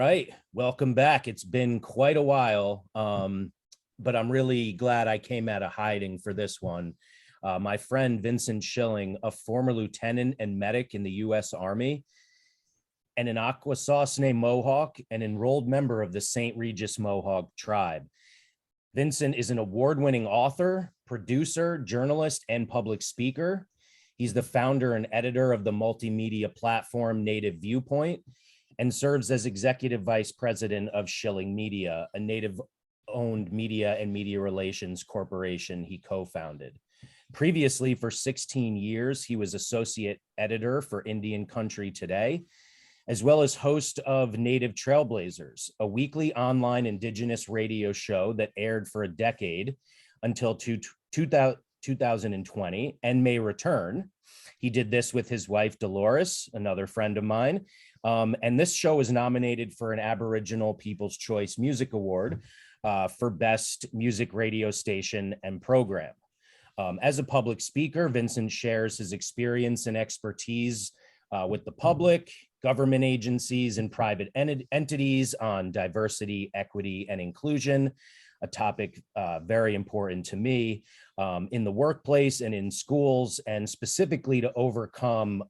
right, welcome back. It's been quite a while, but I'm really glad I came out of hiding for this one. My friend Vincent Schilling, a former lieutenant and medic in the U.S. Army, and an Akwesasne Mohawk, an enrolled member of the St. Regis Mohawk tribe. Vincent is an award-winning author, producer, journalist, and public speaker. He's the founder and editor of the multimedia platform Native Viewpoint, and serves as executive vice president of Schilling Media, a Native-owned media and media relations corporation he co-founded. Previously, for 16 years, he was associate editor for Indian Country Today, as well as host of Native Trailblazers, a weekly online indigenous radio show that aired for a decade until 2020 and may return. He did this with his wife, Dolores, another friend of mine. And this show was nominated for an Aboriginal People's Choice Music Award for Best Music Radio Station and Program. As a public speaker, Vincent shares his experience and expertise with the public, government agencies, and private entities on diversity, equity, and inclusion, a topic very important to me in the workplace and in schools, and specifically to overcome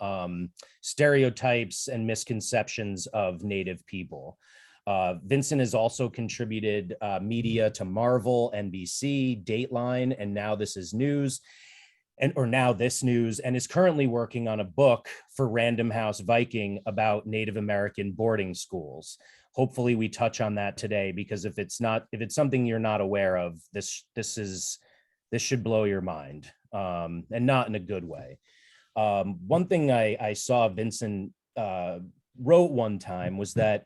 stereotypes and misconceptions of Native people. Vincent has also contributed media to Marvel, NBC, Dateline, and Now This Is News, Now This News, and is currently working on a book for Random House Viking about Native American boarding schools. Hopefully we touch on that today, because if it's something you're not aware of, this should blow your mind, and not in a good way. One thing I saw Vincent wrote one time was that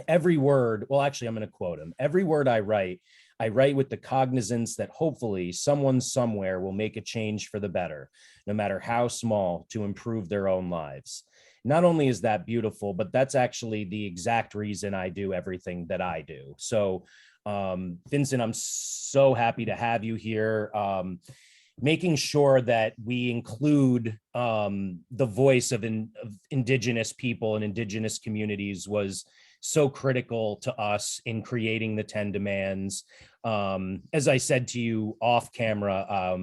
every word, well, actually, I'm going to quote him. Every word I write with the cognizance that hopefully someone somewhere will make a change for the better, no matter how small, to improve their own lives. Not only is that beautiful, but that's actually the exact reason I do everything that I do. So, Vincent, I'm so happy to have you here. Making sure that we include the voice of indigenous people and indigenous communities was so critical to us in creating the 10 demands. As I said to you off camera,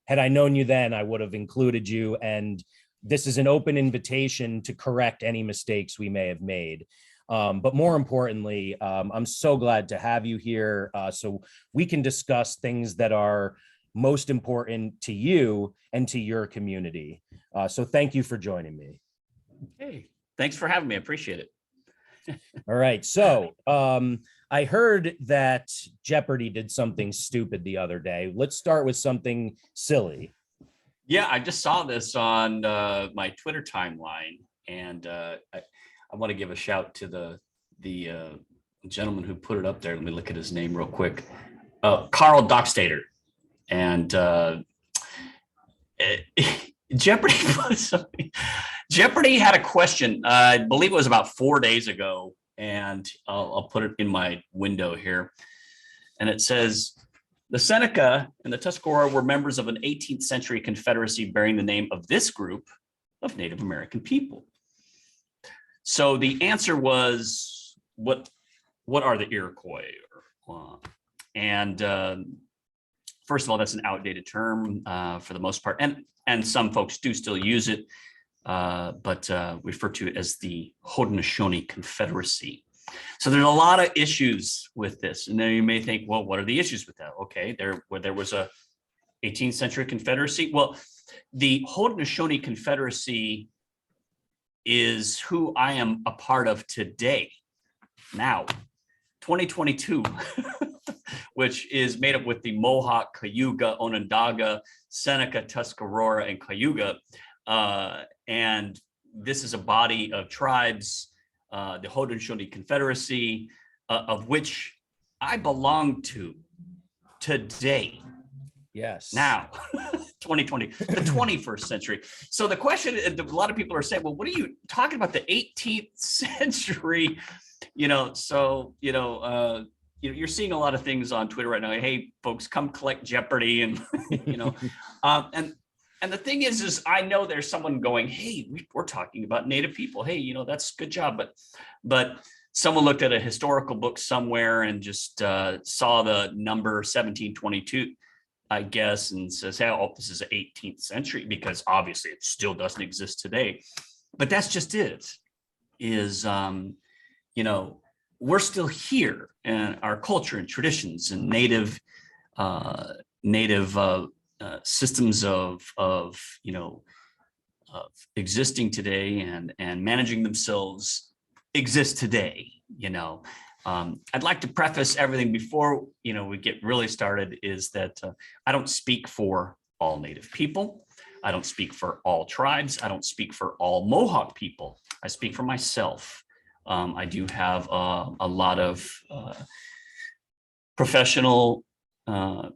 had I known you then, I would have included you. And this is an open invitation to correct any mistakes we may have made. But more importantly, I'm so glad to have you here so we can discuss things that are most important to you and to your community. So thank you for joining me. Hey, thanks for having me. I appreciate it. All right. So I heard that Jeopardy did something stupid the other day. Let's start with something silly. Yeah, I just saw this on my Twitter timeline, and I want to give a shout to the gentleman who put it up there. Let me look at his name real quick. Carl Dockstader. And Jeopardy had a question, I believe it was about 4 days ago, and I'll put it in my window here. And it says, the Seneca and the Tuscarora were members of an 18th century confederacy bearing the name of this group of Native American people. So the answer was, what are the Iroquois? First of all, that's an outdated term for the most part, and some folks do still use it, but refer to it as the Haudenosaunee Confederacy. So there's a lot of issues with this, and then you may think, well, what are the issues with that? Okay, there was a 18th century confederacy. Well, the Haudenosaunee Confederacy is who I am a part of today, now, 2022. Which is made up with the Mohawk, Cayuga, Onondaga, Seneca, Tuscarora, and Cayuga. And this is a body of tribes, the Haudenosaunee Confederacy, of which I belong to today. Yes. Now, 2020, the 21st century. So the question, a lot of people are saying, well, what are you talking about, the 18th century? You're seeing a lot of things on Twitter right now. Hey, folks, come collect Jeopardy, and and the thing is I know there's someone going, hey, we're talking about Native people. Hey, that's good job, but someone looked at a historical book somewhere and just saw the number 1722, I guess, and says, hey, oh, this is the 18th century, because obviously it still doesn't exist today. But that's just it, is, you know, we're still here, and our culture and traditions and native systems of existing today and managing themselves exist today. I'd like to preface everything before we get really started, is that I don't speak for all Native people. I don't speak for all tribes. I don't speak for all Mohawk people. I speak for myself. I do have a lot of professional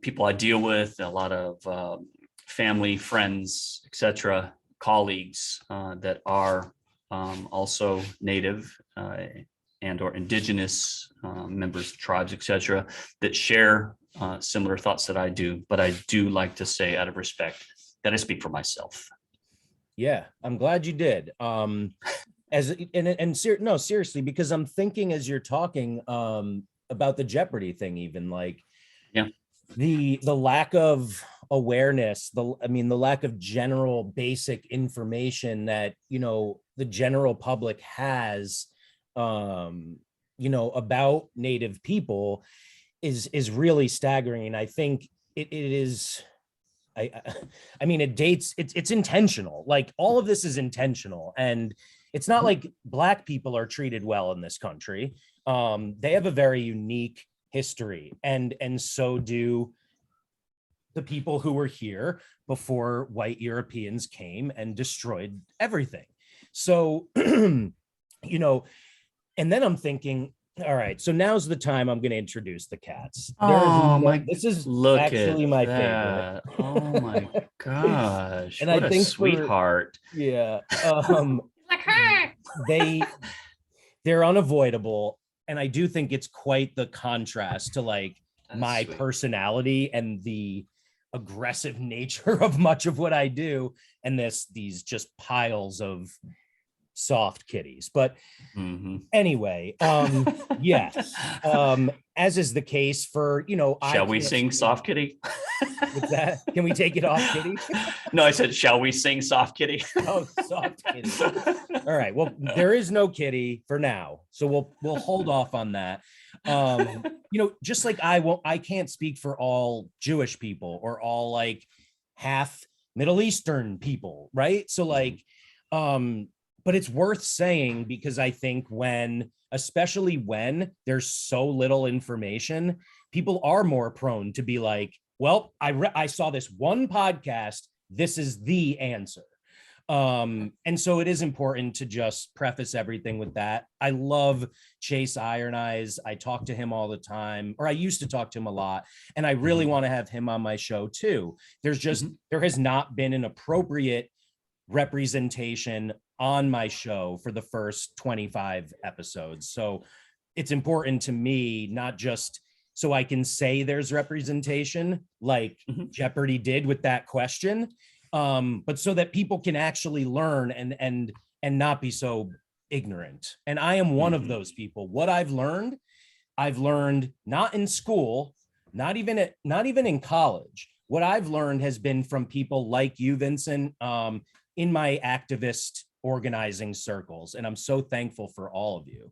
people I deal with, a lot of family, friends, etc., colleagues that are also Native and or indigenous members of tribes, etc., that share similar thoughts that I do. But I do like to say, out of respect, that I speak for myself. Yeah, I'm glad you did. No, seriously, because I'm thinking as you're talking about the Jeopardy thing, even like, yeah, the lack of awareness, the lack of general basic information that the general public has about Native people is really staggering. And I think it is, I mean, it's intentional. Like, all of this is intentional, and it's not like Black people are treated well in this country. They have a very unique history, and so do the people who were here before white Europeans came and destroyed everything. So, and then I'm thinking, all right, so now's the time I'm going to introduce the cats. This is actually my favorite. Oh my gosh. And what I a think sweetheart. They're unavoidable. And I do think it's quite the contrast to like my personality and the aggressive nature of much of what I do, and these just piles of soft kitties. But anyway, yes, as is the case for, shall we sing soft kitty? What's that? Can we take it off, kitty? No, I said, shall we sing soft kitty? Oh, soft kitty. All right, well, there is no kitty for now, so we'll hold off on that. Just like I can't speak for all Jewish people or all like half Middle Eastern people, right? So like, but it's worth saying, because I think especially when there's so little information, people are more prone to be like, well, I saw this one podcast, this is the answer. And so it is important to just preface everything with that. I love Chase Iron Eyes. I talk to him all the time, or I used to talk to him a lot, and I really want to have him on my show too. There has not been an appropriate representation on my show for the first 25 episodes. So it's important to me, not just so I can say there's representation like Jeopardy did with that question, but so that people can actually learn and not be so ignorant. And I am one of those people. What I've learned not in school, not even in college. What I've learned has been from people like you, Vincent, in my activist organizing circles. And I'm so thankful for all of you.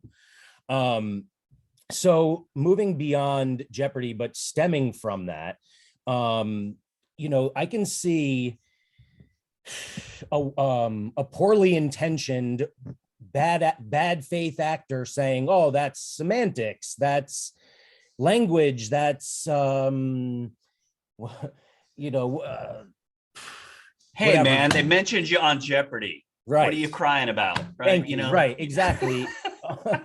So moving beyond Jeopardy, but stemming from that, I can see a poorly intentioned bad faith actor saying, oh, that's semantics, that's language, that's hey whatever. Man, they mentioned you on Jeopardy. Right. What are you crying about? Right. Thank you. Right. Exactly. I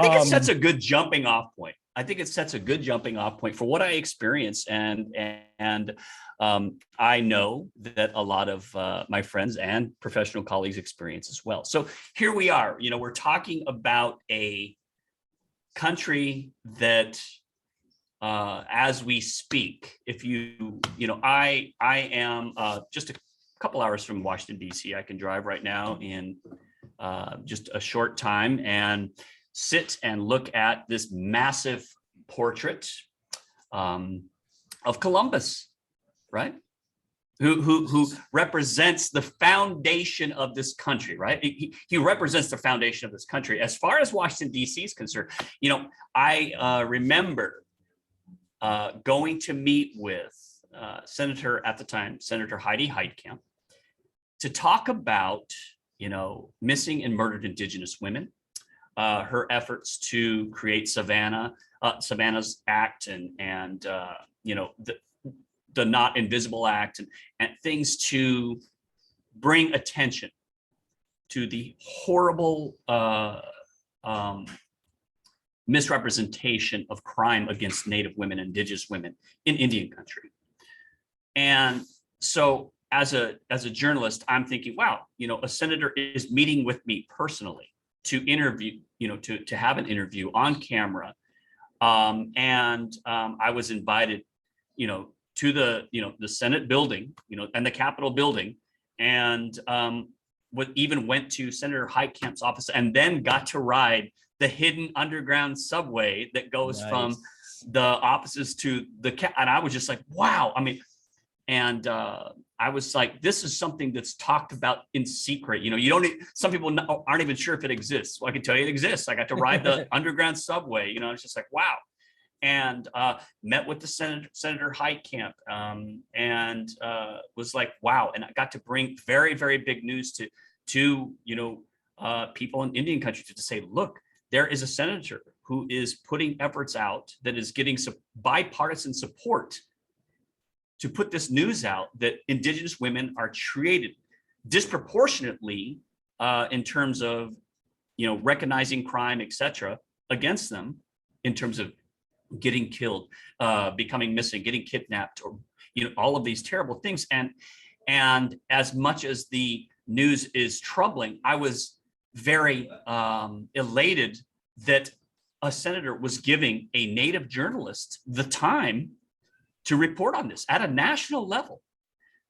think it sets a good jumping off point. I think it sets a good jumping off point for what I experience. And I know that a lot of my friends and professional colleagues experience as well. So here we are, we're talking about a country that as we speak, I am just a couple hours from Washington, D.C. I can drive right now in just a short time. And sit and look at this massive portrait of Columbus, right? Who represents the foundation of this country, right? He represents the foundation of this country. As far as Washington, D.C. is concerned, you know, I remember going to meet with Senator at the time, Senator Heidi Heitkamp, to talk about, you know, missing and murdered Indigenous women, her efforts to create Savannah's Act and you know, the Not Invisible Act and things to bring attention to the horrible misrepresentation of crime against Native women, Indigenous women in Indian country. And so as a journalist, I'm thinking, wow, you know, a senator is meeting with me personally to interview, you know, to have an interview on camera. I was invited, you know, to the Senate building, you know, and the Capitol building, and even went to Senator Heitkamp's office, and then got to ride the hidden underground subway that goes from the offices to and I was just like, wow. I mean, and I was like, this is something that's talked about in secret. You know, you don't. Some people aren't even sure if it exists. Well, I can tell you it exists. I got to ride the underground subway. You know, it's just like, wow. And met with the Senator Heitkamp, and was like, wow. And I got to bring very, very big news to you know, people in Indian country to say, look, there is a senator who is putting efforts out that is getting some bipartisan support to put this news out that Indigenous women are treated disproportionately in terms of, you know, recognizing crime, etc., against them in terms of getting killed, becoming missing, getting kidnapped, or, you know, all of these terrible things. And as much as the news is troubling, I was very elated that a senator was giving a Native journalist the time to report on this at a national level.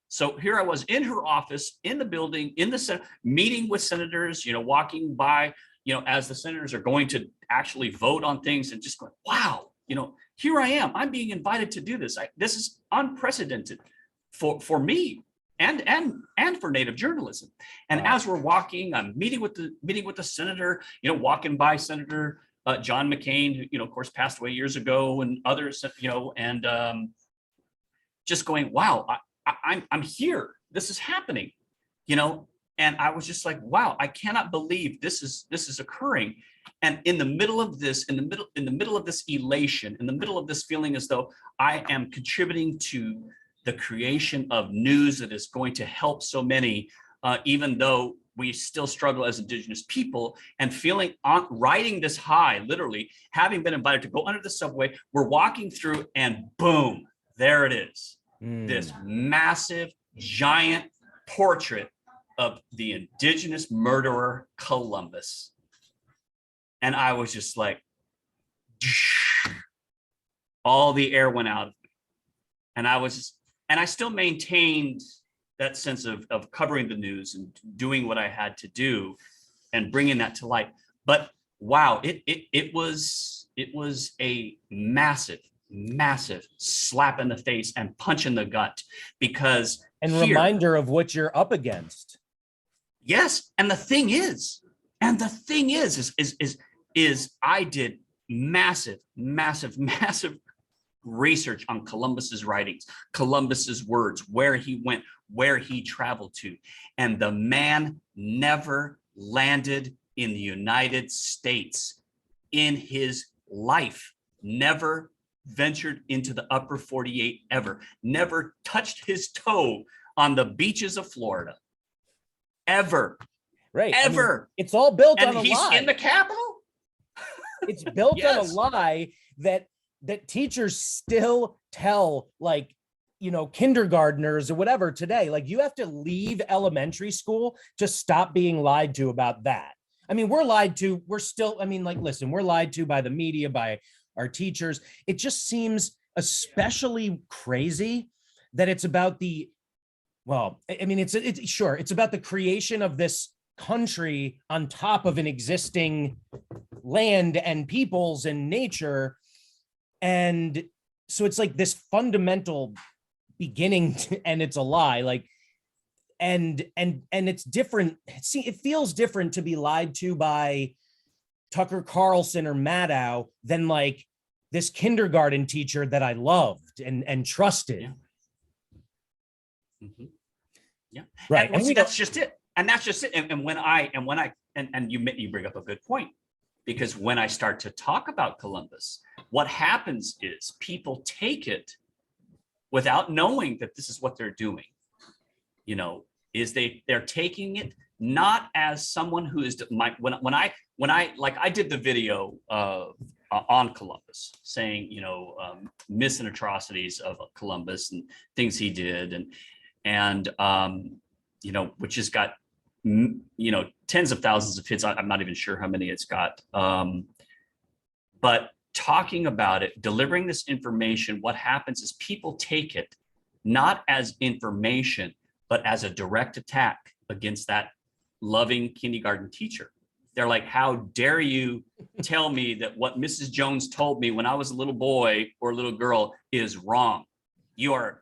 So here I was in her office, in the building, in the Senate, meeting with senators, you know, walking by, you know, as the senators are going to actually vote on things, and just going, wow, you know, here I am. I'm being invited to do this. This is unprecedented for me and for Native journalism. And wow. As we're walking, I'm meeting with the senator, you know, walking by Senator John McCain, who, you know, of course, passed away years ago, and others, you know, and just going, wow, I'm here. This is happening, you know. And I was just like, wow, I cannot believe this is occurring. And in the middle of this, in the middle of this elation, in the middle of this feeling as though I am contributing to the creation of news that is going to help so many, even though we still struggle as Indigenous people, and riding this high, literally having been invited to go under the subway, we're walking through, and boom, there it is. This massive, giant portrait of the Indigenous murderer Columbus. And I was just like, all the air went out of me. And I still maintained that sense of covering the news and doing what I had to do and bringing that to light. But wow, it was a massive slap in the face and punch in the gut, because reminder of what you're up against. Yes, and the thing is I did massive research on Columbus's writings, Columbus's words, where he went, where he traveled to, and the man never landed in the United States in his life, never ventured into the upper 48 ever, never touched his toe on the beaches of Florida. Ever. Right. Ever. I mean, it's all built on a he's lie. In the Capitol? It's built Yes. on a lie that teachers still tell, like, you know, kindergartners or whatever today. Like, you have to leave elementary school to stop being lied to about that. I mean, we're lied to. We're still, I mean, like, listen, we're lied to by the media, by our teachers. It just seems especially crazy that it's about the, well, I mean, it's sure, it's about the creation of this country on top of an existing land and peoples and nature. And so it's like this fundamental beginning and it's a lie. Like, and it's different. See, it feels different to be lied to by Tucker Carlson or Maddow than like this kindergarten teacher that I loved and trusted. Yeah. Mm-hmm. Yeah. Right. And see, that's just it. And that's just it. And when you bring up a good point, because when I start to talk about Columbus, what happens is people take it without knowing that this is what they're doing. You know, is they're taking it not as someone who is when I did the video on Columbus saying, you know, myths and atrocities of Columbus and things he did and you know, which has got, you know, tens of thousands of hits. I'm not even sure how many it's got. But talking about it, delivering this information, what happens is people take it not as information, but as a direct attack against that loving kindergarten teacher. They're like, how dare you tell me that what Mrs. Jones told me when I was a little boy or a little girl is wrong. You are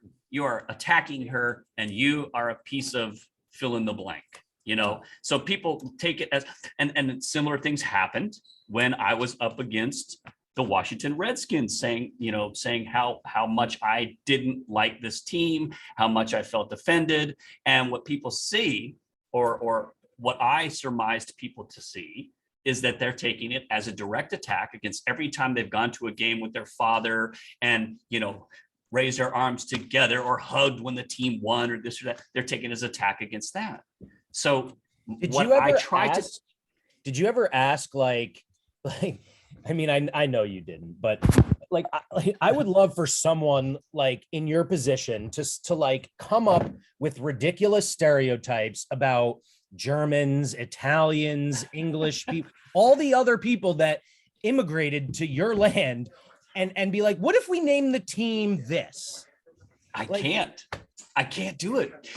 attacking her and you are a piece of fill in the blank, you know? So people take it as, and similar things happened when I was up against the Washington Redskins saying how much I didn't like this team, how much I felt offended. And what people see, or what I surmised people to see, is that they're taking it as a direct attack against every time they've gone to a game with their father and, you know, raise their arms together or hugged when the team won or this or that. They're taking it as an attack against that. So did you ever ask like, I mean, I know you didn't, but like, I would love for someone like in your position to like come up with ridiculous stereotypes about Germans, Italians, English people, all the other people that immigrated to your land and be like, what if we name the team this? I can't do it.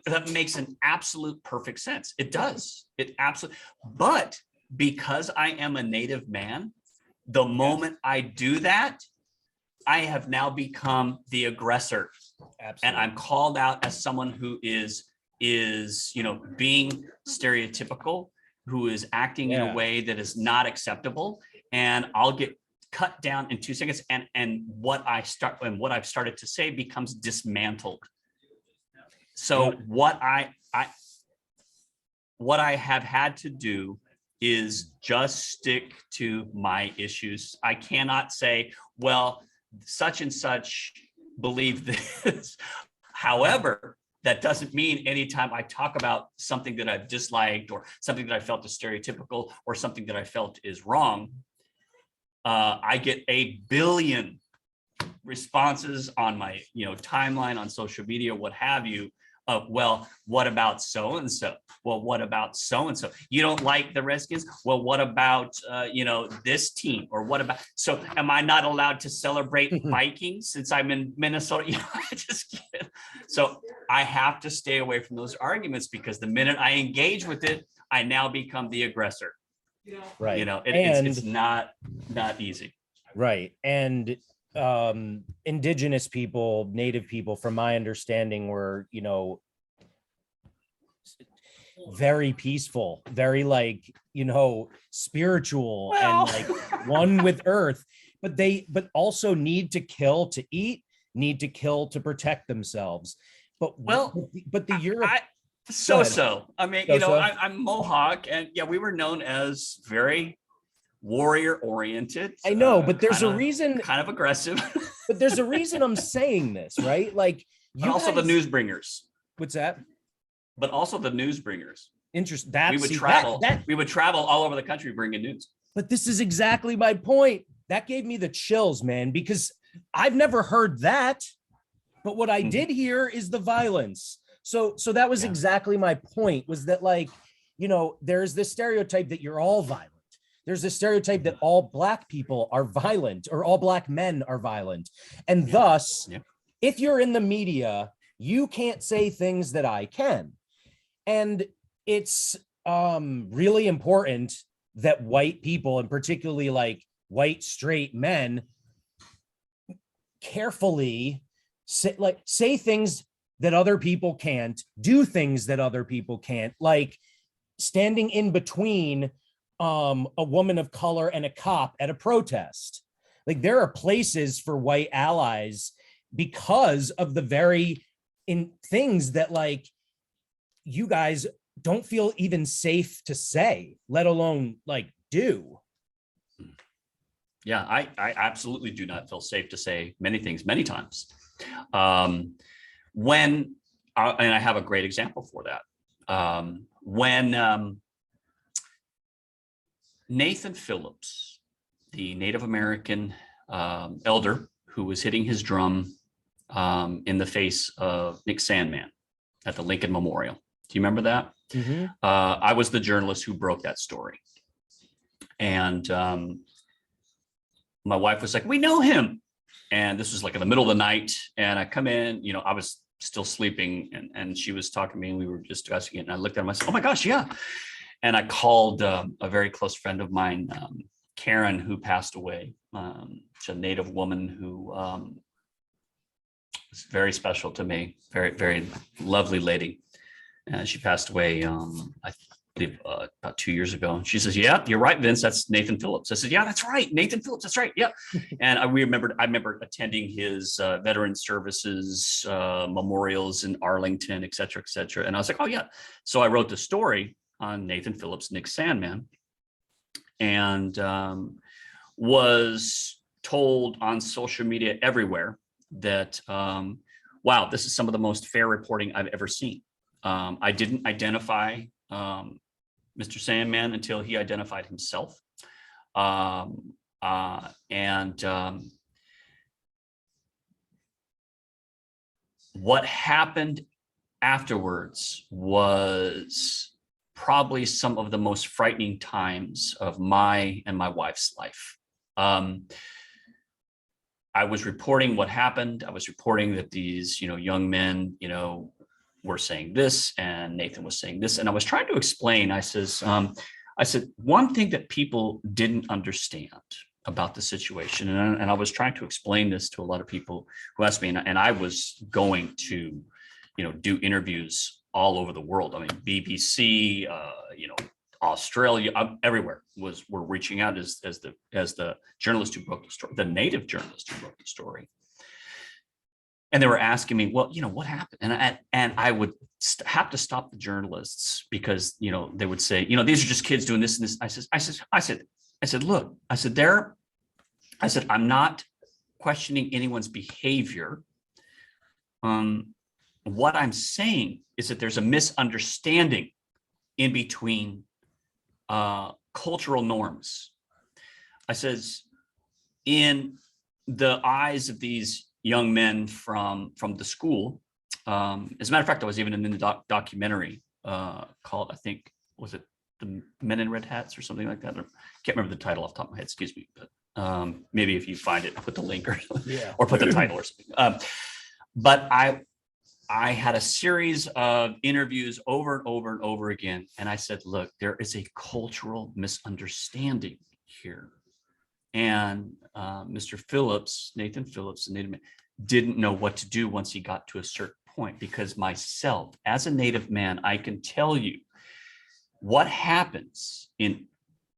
That makes an absolute perfect sense. It does. It absolutely. But because I am a native man, the moment I do that, I have now become the aggressor. Absolutely. And I'm called out as someone who is, you know, being stereotypical, who is acting in a way that is not acceptable. And I'll get cut down in 2 seconds. And what I've started to say becomes dismantled. So what I have had to do is just stick to my issues. I cannot say, well, such and such believe this. However, that doesn't mean anytime I talk about something that I've disliked or something that I felt is stereotypical or something that I felt is wrong, I get a billion responses on my, you know, timeline on social media, what have you, of, well, what about so-and-so? Well, what about so-and-so? You don't like the Redskins? Well, what about, you know, this team? Or what about, so am I not allowed to celebrate Vikings since I'm in Minnesota? You know, I just can't. So I have to stay away from those arguments because the minute I engage with it, I now become the aggressor. Right. You know, it's not easy. Right. And indigenous people, native people, from my understanding, were, you know, very peaceful, very like, you know, spiritual and like one with earth, but also need to kill to eat, need to kill to protect themselves. But the Europe. I mean, you know, I'm Mohawk, and yeah, we were known as very warrior oriented. I know, but there's a reason, kind of aggressive. But there's a reason I'm saying this, right? Like, you also the news bringers. What's that? But also the news bringers. Interesting. We would travel. We would travel all over the country bringing news. But this is exactly my point. That gave me the chills, man, because I've never heard that. But what I did hear is the violence. So that was exactly my point, was that, like, you know, there's this stereotype that you're all violent. There's this stereotype that all Black people are violent or all Black men are violent. And thus, if you're in the media, you can't say things that I can. And it's really important that white people, and particularly like white straight men, carefully say things that other people can't, do things that other people can't, like standing in between a woman of color and a cop at a protest. Like, there are places for white allies because of the very things that like you guys don't feel even safe to say, let alone like do. Yeah, I absolutely do not feel safe to say many things, many times. And I have a great example for that. When Nathan Phillips, the Native American elder who was hitting his drum in the face of Nick Sandman at the Lincoln Memorial. Do you remember that? Mm-hmm. I was the journalist who broke that story. And my wife was like, we know him. And this was like in the middle of the night. And I come in, you know, I was still sleeping, and she was talking to me, and we were just discussing it. And I looked at him, I said, oh my gosh, yeah. And I called a very close friend of mine, Karen, who passed away. She's a Native woman who was very special to me, very, very lovely lady. And she passed away, I believe, about 2 years ago. And she says, yeah, you're right, Vince, that's Nathan Phillips. I said, yeah, that's right, Nathan Phillips, that's right, yeah. And I remember attending his veteran services memorials in Arlington, et cetera, et cetera. And I was like, oh yeah. So I wrote the story on Nathan Phillips, Nick Sandman, and was told on social media everywhere that, wow, this is some of the most fair reporting I've ever seen. I didn't identify Mr. Sandman until he identified himself. What happened afterwards was probably some of the most frightening times of my and my wife's life. I was reporting what happened. I was reporting that these, young men, were saying this, and Nathan was saying this. And I was trying to explain, I said, one thing that people didn't understand about the situation. And I was trying to explain this to a lot of people who asked me, and I was going to, do interviews all over the world. I mean, BBC, Australia, everywhere were reaching out as the journalist who broke the story, the Native journalist who broke the story. And they were asking me, well, what happened? And I would have to stop the journalists because, they would say, these are just kids doing this and this. I said, look, I'm not questioning anyone's behavior. What I'm saying is that there's a misunderstanding in between cultural norms. I says, in the eyes of these young men from the school. As a matter of fact, I was even in the documentary called, I think, was it The Men in Red Hats or something like that? I can't remember the title off the top of my head, excuse me. But maybe if you find it, put the link or put the title or something. But I had a series of interviews over and over and over again. And I said, look, there is a cultural misunderstanding here. And Mr. Phillips, Nathan Phillips, the Native man, didn't know what to do once he got to a certain point, because myself, as a Native man, I can tell you what happens in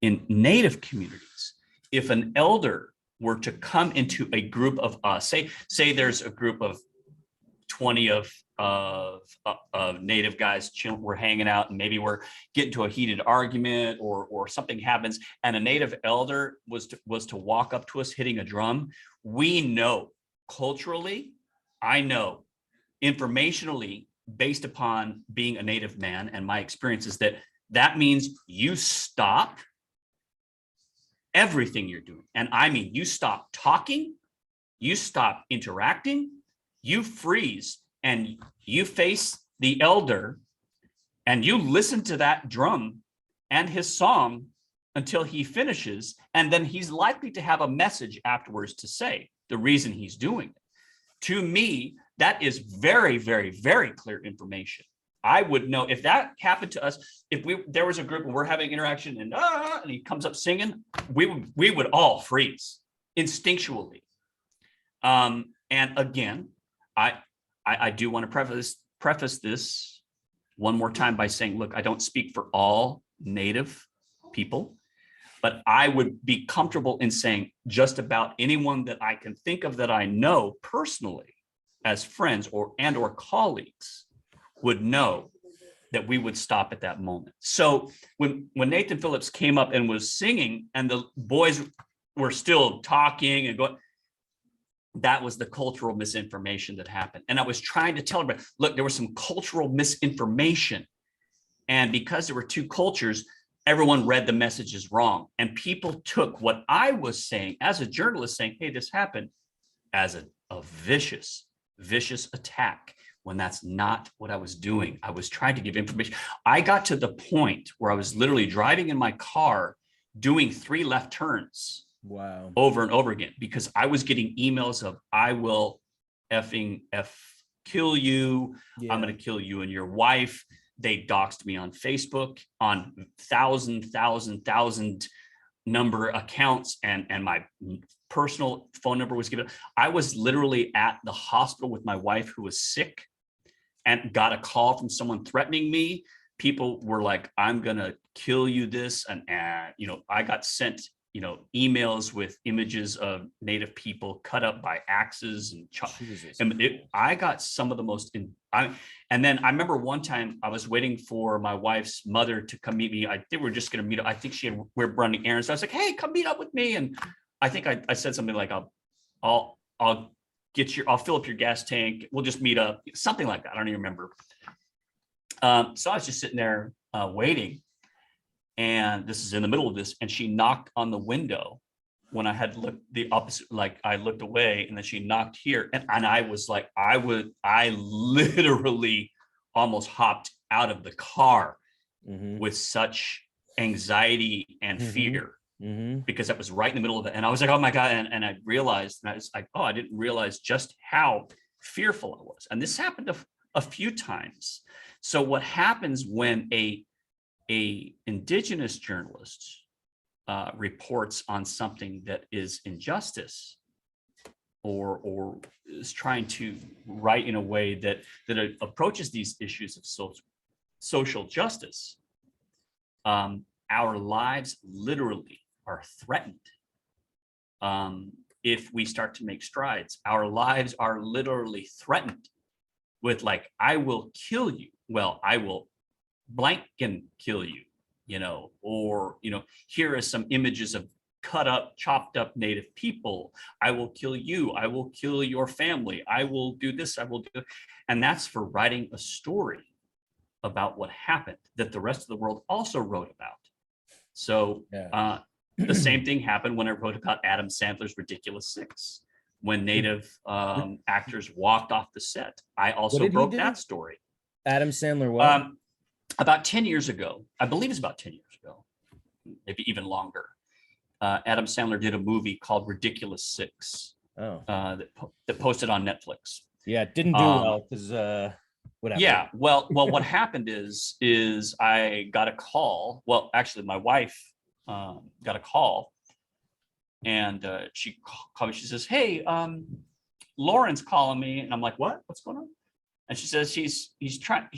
Native communities. If an elder were to come into a group of us, say there's a group of 20 of Native guys, we're hanging out, and maybe we're getting to a heated argument or something happens, and a Native elder was to walk up to us hitting a drum. We know culturally, I know informationally, based upon being a Native man and my experiences, that means you stop everything you're doing. And I mean, you stop talking, you stop interacting, you freeze, and you face the elder, and you listen to that drum and his song until he finishes. And then he's likely to have a message afterwards to say the reason he's doing it. To me, That is very, very, very clear information. I would know if that happened to us. If there was a group and we're having interaction and he comes up singing, we would all freeze instinctually. And again, I do want to preface this one more time by saying, look, I don't speak for all Native people, but I would be comfortable in saying just about anyone that I can think of that I know personally as friends or colleagues would know that we would stop at that moment. So when Nathan Phillips came up and was singing and the boys were still talking and going, that was the cultural misinformation that happened. And I was trying to tell everybody, look, there was some cultural misinformation. And because there were two cultures, everyone read the messages wrong. And people took what I was saying as a journalist saying, hey, this happened, as a vicious attack, when that's not what I was doing. I was trying to give information. I got to the point where I was literally driving in my car doing 3 left turns. Wow. Over and over again, because I was getting emails of, I will effing kill you. Yeah. I'm going to kill you and your wife. They doxed me on Facebook on thousand number accounts, and my personal phone number was given. I was literally at the hospital with my wife who was sick and got a call from someone threatening me. People were like, I'm going to kill you this. And I got sent emails with images of Native people cut up by axes and I got some of the most. And then I remember one time I was waiting for my wife's mother to come meet me. I think we were just going to meet up. I think we're running errands. So I was like, hey, come meet up with me. And I think I said something like, I'll fill up your gas tank. We'll just meet up, something like that. I don't even remember. So I was just sitting there waiting. And this is in the middle of this, and she knocked on the window when I had looked the opposite, like I looked away, and then she knocked here, and I was like, I literally almost hopped out of the car with such anxiety and fear, because that was right in the middle of it. And I was like, oh my God. And I realized, and I was like, oh, I didn't realize just how fearful I was. And this happened a few times. So what happens when a indigenous journalist reports on something that is injustice or is trying to write in a way that approaches these issues of social justice, our lives literally are threatened. If we start to make strides, our lives are literally threatened with, like, I will kill you. Well, I will blank and kill you, or, here are some images of cut up, chopped up Native people. I will kill you. I will kill your family. I will do this. I will do. And that's for writing a story about what happened that the rest of the world also wrote about. So the same thing happened when I wrote about Adam Sandler's Ridiculous Six, when Native actors walked off the set. I also broke that story. Adam Sandler, what? About 10 years ago, I believe it's about 10 years ago, maybe even longer. Adam Sandler did a movie called Ridiculous Six that posted on Netflix. Yeah, it didn't do well because whatever. Yeah, well, what happened is I got a call. Well, actually, my wife got a call, and she called me. She says, "Hey, Lauren's calling me," and I'm like, "What? What's going on?" And she says he's trying.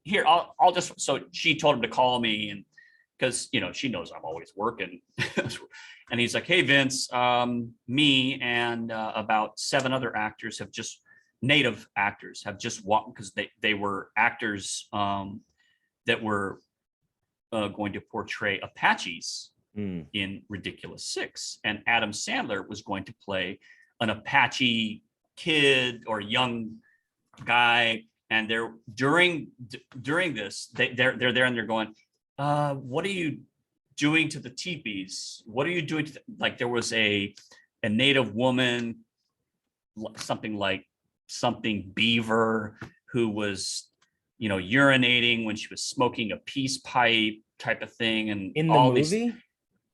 Here, I'll just. So she told him to call me, and because she knows I'm always working. And he's like, "Hey, Vince, me and about 7 other actors Native actors have just walked, because they were actors that were going to portray Apaches in Ridiculous Six, and Adam Sandler was going to play an Apache kid or young guy." And they're during this, they're there and they're going, "What are you doing to the teepees? What are you doing to like?" There was a Native woman, something Beaver, who was urinating when she was smoking a peace pipe type of thing, and in the movie.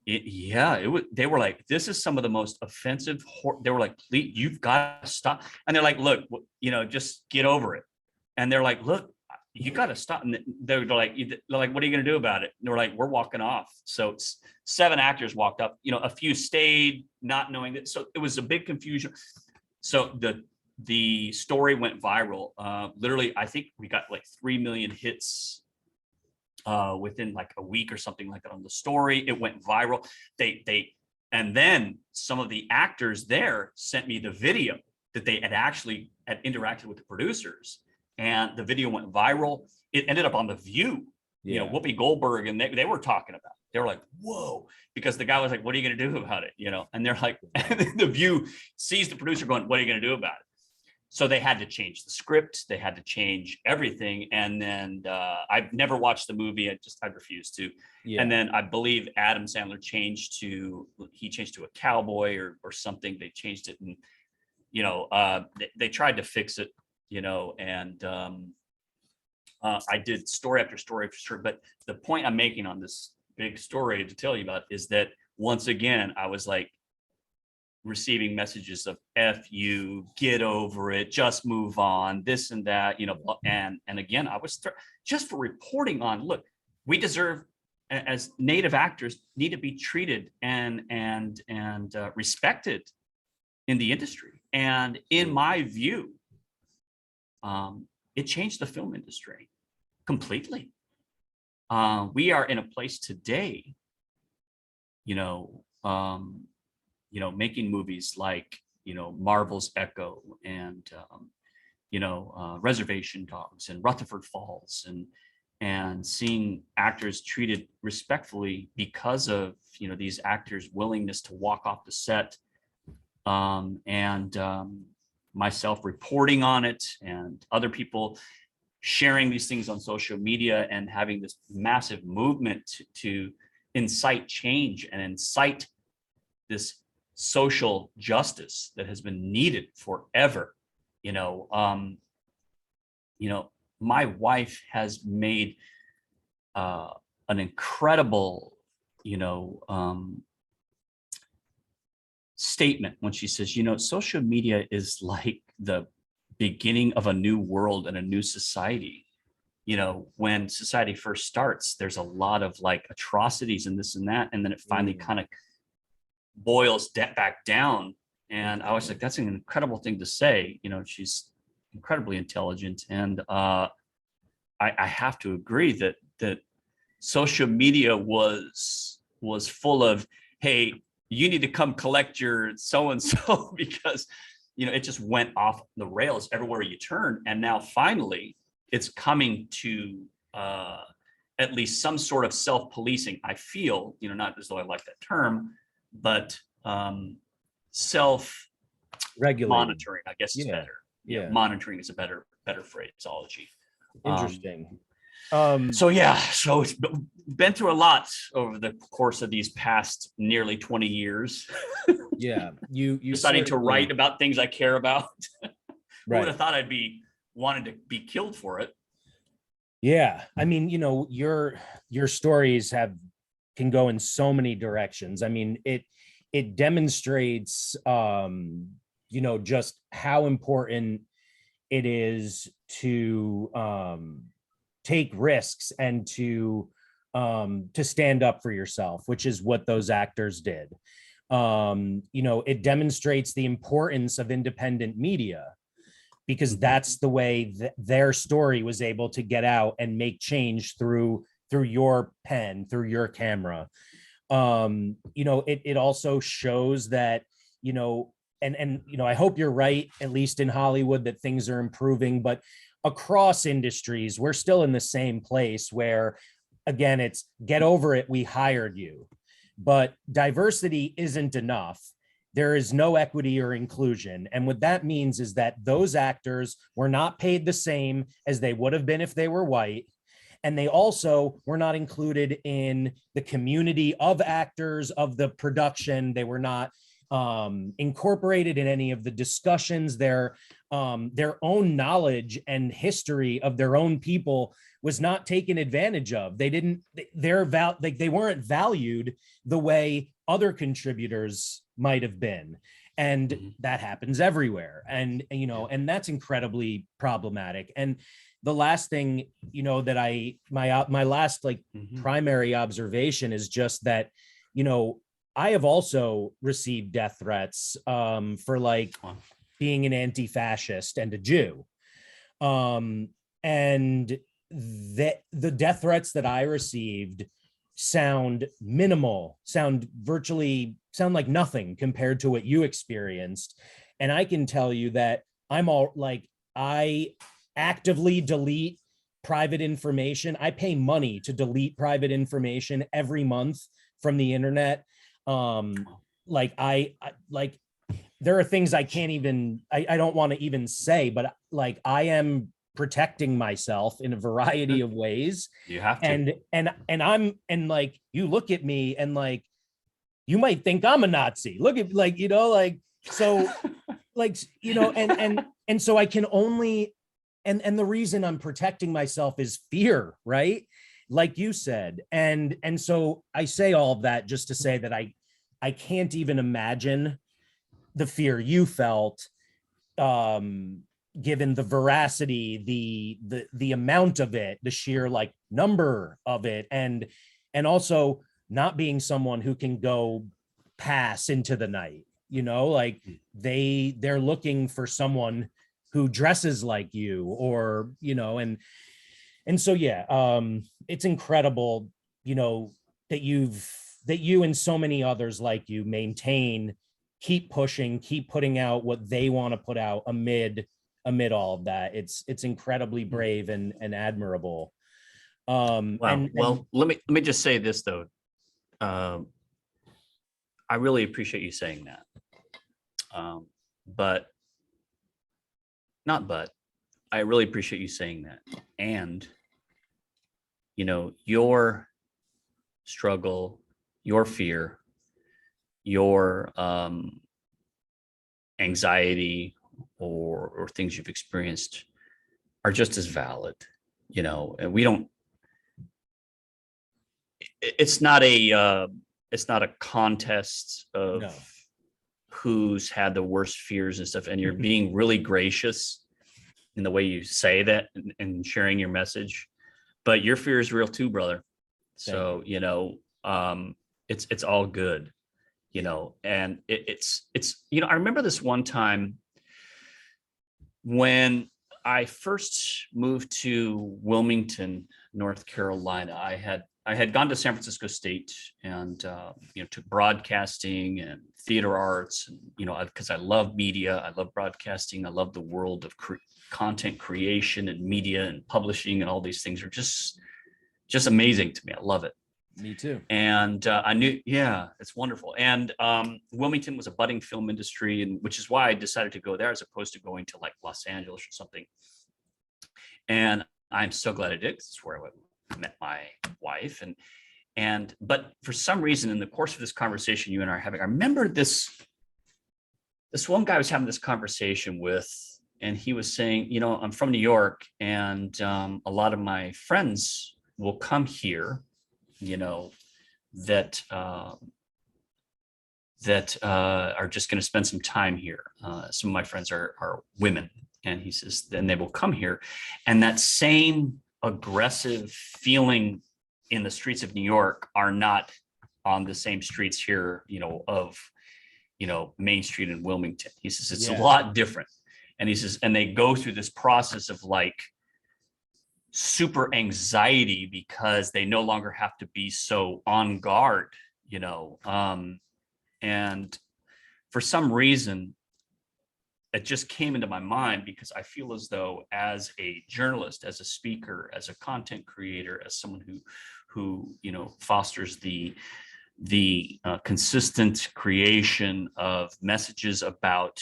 Yeah, it was. They were like, "This is some of the most offensive." They were like, "Please, you've got to stop." And they're like, "Look, just get over it." And they're like, "Look, you got to stop." And they're like, "What are you going to do about it?" And they're like, "We're walking off." So 7 actors walked up. A few stayed, not knowing that. So it was a big confusion. So the story went viral. Literally, I think we got like 3 million hits within like a week or something like that on the story. It went viral. And then some of the actors there sent me the video that they had interacted with the producers, and the video went viral. It ended up on The View. Whoopi Goldberg, and they were talking about it. They were like, "Whoa," because the guy was like, "What are you going to do about it?" And they're like, and The View sees the producer going, "What are you going to do about it?" So they had to change the script. They had to change everything. And then I've never watched the movie. I refused to. Yeah. And then I believe Adam Sandler changed to a cowboy or something. They changed it, and they tried to fix it. And I did story after story for sure. But the point I'm making on this big story to tell you about is that once again I was like, receiving messages of "F you, get over it, just move on," this and that, and again, I was just for reporting on, look, we deserve, as Native actors, need to be treated and respected in the industry. And in my view, it changed the film industry completely. We are in a place today, making movies like, Marvel's Echo and, Reservation Dogs and Rutherford Falls, and seeing actors treated respectfully because of, these actors' willingness to walk off the set, and myself reporting on it, and other people sharing these things on social media, and having this massive movement to incite change and incite this social justice that has been needed forever. My wife has made an incredible, statement when she says, social media is like the beginning of a new world and a new society. When society first starts, there's a lot of like atrocities and this and that, and then it finally kind of boils back down. And I was like, that's an incredible thing to say. She's incredibly intelligent, and I have to agree that social media was full of, "Hey, you need to come collect your so and so," because it just went off the rails everywhere you turn. And now finally it's coming to at least some sort of self-policing, I feel, not as though I like that term, but self-monitoring, I guess, is better. Yeah, monitoring is a better phraseology. Interesting. So it's been through a lot over the course of these past nearly 20 years. Yeah, you deciding to write about things I care about. Right. Who would have thought I'd be wanting to be killed for it? Yeah, I mean, your stories can go in so many directions. I mean, it demonstrates, just how important it is to take risks and to stand up for yourself, which is what those actors did. It demonstrates the importance of independent media, because that's the way their story was able to get out and make change through your pen, through your camera. It also shows that, I hope you're right, at least in Hollywood, that things are improving, but across industries, we're still in the same place where, again, it's get over it, we hired you. But diversity isn't enough. There is no equity or inclusion. And what that means is that those actors were not paid the same as they would have been if they were white. And they also were not included in the community of actors, of the production. They were not incorporated in any of the discussions. Their own knowledge and history of their own people was not taken advantage of. They didn't, they weren't valued the way other contributors might have been. And that happens everywhere. And, and that's incredibly problematic. And the last thing, that my last primary observation is just that, I have also received death threats for being an anti-fascist and a Jew. And the death threats that I received sound minimal, sound like nothing compared to what you experienced. And I can tell you that I actively delete private information. I pay money to delete private information every month from the internet. There are things I can't even, I don't want to even say, but I am protecting myself in a variety of ways. You have to. And you look at me and you might think I'm a Nazi. Look at so and so I can only, and the reason I'm protecting myself is fear, right? Like you said. And so I say all of that just to say that I can't even imagine the fear you felt, given the veracity, the amount of it, the sheer number of it, and also not being someone who can go pass into the night, they're looking for someone who dresses like you, or and so it's incredible that you and so many others like you keep pushing, keep putting out what they want to put out amid all of that. It's incredibly brave and admirable. Well, let me just say this though. I really appreciate you saying that. I really appreciate you saying that. And, your struggle, your fear, your anxiety or things you've experienced are just as valid, and it's not a contest of who's had the worst fears and stuff. And you're being really gracious in the way you say that and sharing your message, but your fear is real too, brother. So, it's all good, and it's, I remember this one time when I first moved to Wilmington, North Carolina. I had gone to San Francisco State and, took broadcasting and theater arts, and, because I love media, I love broadcasting, I love the world of content creation and media and publishing, and all these things are just amazing to me. I love it. Me too. And I knew, it's wonderful. And Wilmington was a budding film industry, and which is why I decided to go there as opposed to going to Los Angeles or something. And I'm so glad I did, because it's where I met my wife. But for some reason, in the course of this conversation you and I are having, I remember this one guy I was having this conversation with, and he was saying, I'm from New York, and a lot of my friends will come here, that are just going to spend some time here. Some of my friends are women, and he says, then they will come here, and that same aggressive feeling in the streets of New York are not on the same streets here, of Main Street in Wilmington. He says it's a lot different. And he says, and they go through this process of super anxiety because they no longer have to be so on guard, and for some reason it just came into my mind, because I feel as though, as a journalist, as a speaker, as a content creator, as someone who fosters the consistent creation of messages about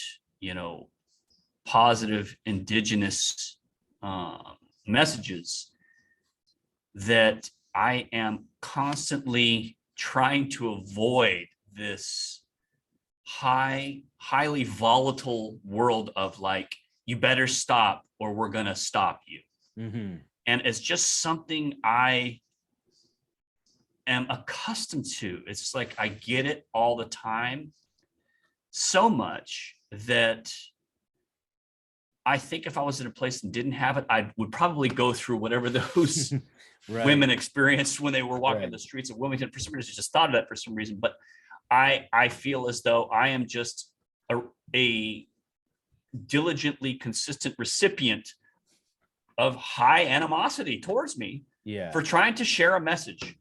positive indigenous messages, that I am constantly trying to avoid this highly volatile world of like, you better stop or we're going to stop you. Mm-hmm. And it's just something I am accustomed to. It's like I get it all the time, so much that I think if I was in a place and didn't have it, I would probably go through whatever those Right. women experienced when they were walking Right. the streets of Wilmington. For some reason, I just thought of that for some reason. But I feel as though I am just a diligently consistent recipient of high animosity towards me Yeah. for trying to share a message.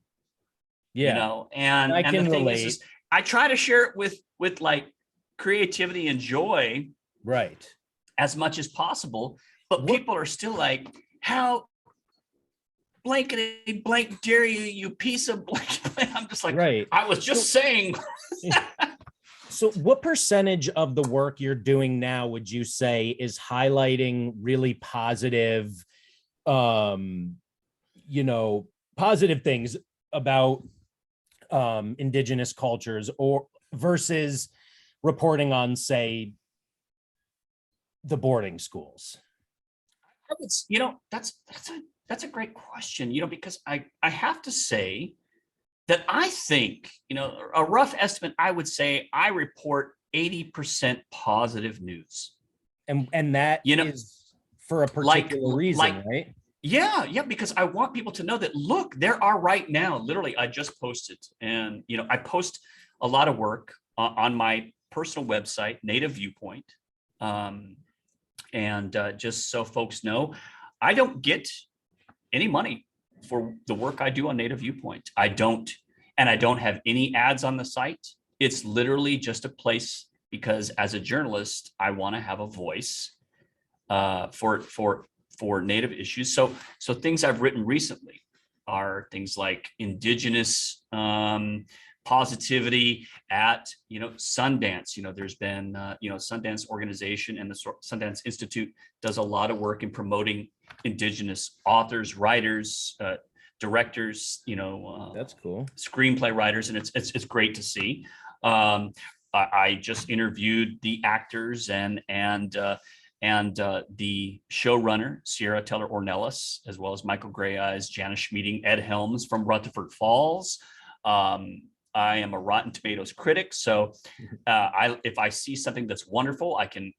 Yeah. You know, and I can the thing relate. is I try to share it with like creativity and joy, right, as much as possible. But people are still like, how blankety blank dare you, you piece of blank. I'm just like, right. I was just saying. So what percentage of the work you're doing now would you say is highlighting really positive, positive things about indigenous cultures, or versus reporting on, say, the boarding schools? That's a great question, because I have to say that I think, a rough estimate, I would say I report 80% positive news. And that is for a particular reason, right? Yeah, because I want people to know that, look, there are right now, literally, I just posted, and, I post a lot of work on my personal website, Native Viewpoint. And just so folks know, I don't get any money for the work I do on Native Viewpoint. I don't have any ads on the site. It's literally just a place because as a journalist, I want to have a voice for Native issues. So things I've written recently are things like indigenous positivity at Sundance. There's been Sundance organization and the Sundance Institute does a lot of work in promoting indigenous authors, writers, directors, that's cool, screenplay writers, and it's great to see. I just interviewed the actors and the showrunner, Sierra Teller Ornelas, as well as Michael Gray Eyes, Janice Schmeeding, Ed Helms from Rutherford Falls. I am a Rotten Tomatoes critic, so if I see something that's wonderful, I can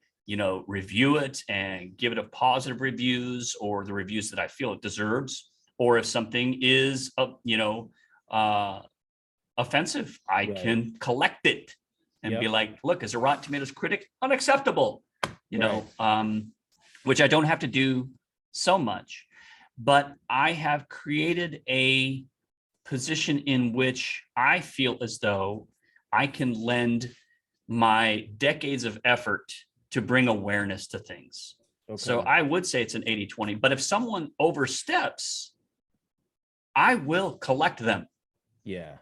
review it and give it a positive reviews or the reviews that I feel it deserves. Or if something is offensive, I can collect it and be like, look, as a Rotten Tomatoes critic, unacceptable. Which I don't have to do so much, but I have created a position in which I feel as though I can lend my decades of effort to bring awareness to things. Okay. So I would say it's an 80-20, but if someone oversteps, I will collect them. Yeah.